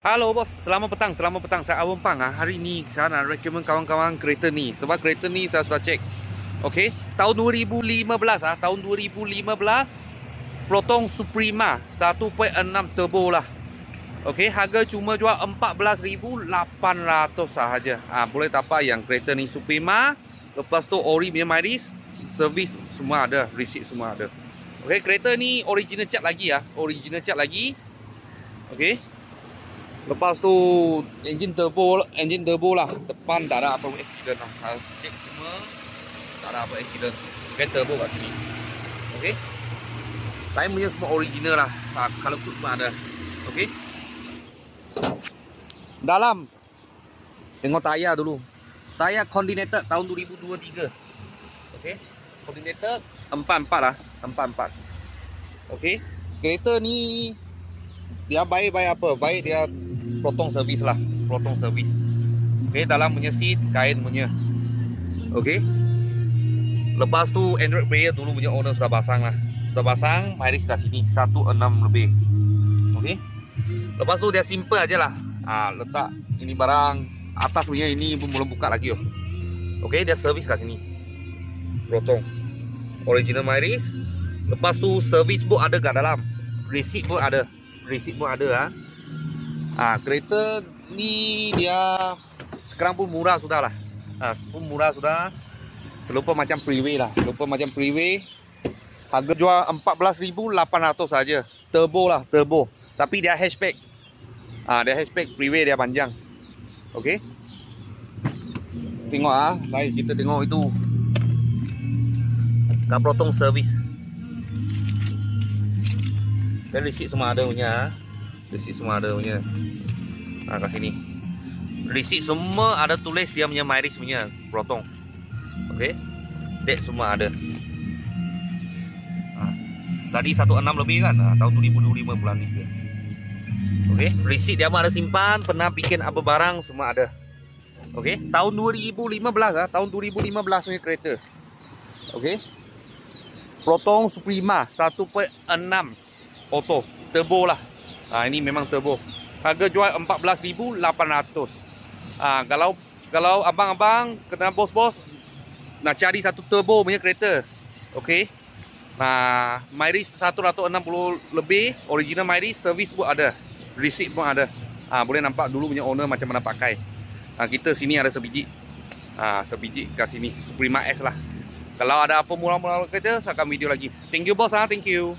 Halo bos, selamat petang, Saya Awang Pang. Hari ni saya nak recommend kawan-kawan kereta ni. Sebab kereta ni saya sudah cek. Okey, tahun 2015 tahun 2015 Proton Suprema 1.6 turbo lah. Okey, harga cuma jual 14,800 sahaja. Boleh tapak yang kereta ni Suprema. Lepas tu ori punya mileage, servis semua ada, receipt semua ada. Okey, kereta ni original cat lagi lagi. Okey. Lepas tu engine turbo lah. Depan tak ada apa accident lah. Saya cek semua tak ada apa accident. Okey, turbo kat sini. Okey. Time punya semua original lah. Kalau kut pun ada. Okey. Dalam tengok tayar dulu. Tayar Continental tahun 2023. Okey. Continental 44 lah. 44. Okey. Kereta ni dia baik apa? Baik dia Proton servis lah. Proton servis. Okey, dalam punya seat kain punya. Okey. Lepas tu Android player dulu punya owner sudah pasang lah. Sudah pasang, mileage kat sini 1.6 lebih. Okey. Lepas tu dia simple aja lah. Letak ini barang atas punya ini pun belum buka lagi. Okey, dia servis kat sini. Proton. Original mileage. Lepas tu servis book ada kat dalam. Receipt pun ada. Kereta ni dia sekarang pun murah sudah lah. Serupa macam Freeway lah. Harga jual 14,800 saja. Turbo lah, turbo. Tapi dia hatchback. Dia hatchback, Freeway dia panjang. Okey. Tengok baik kita tengok itu. Kat Proton service. Dan receipt semua ada punya. Kat sini. Receipt semua ada tulis dia punya mileage punya Proton. Okey. Date semua ada. Tadi 1.6 lebih kan? Tahun 2025 bulan ni. Okey, receipt dia pun ada simpan, pernah bikin apa barang semua ada. Okey, tahun 2015 tahun 2015 punya kereta. Okey. Proton Suprema 1.6 auto, turbo lah. Ini memang turbo. Harga jual 14,800. Kalau abang-abang kena bos-bos nak cari satu turbo punya kereta. Okey. Mileage 160 lebih, original mileage, servis pun ada. Receipt pun ada. Boleh nampak dulu punya owner macam mana pakai. Kita sini ada sebiji. Sebiji kat sini Suprema X lah. Kalau ada apa murah-murah kereta, saya akan video lagi. Thank you bos, thank you.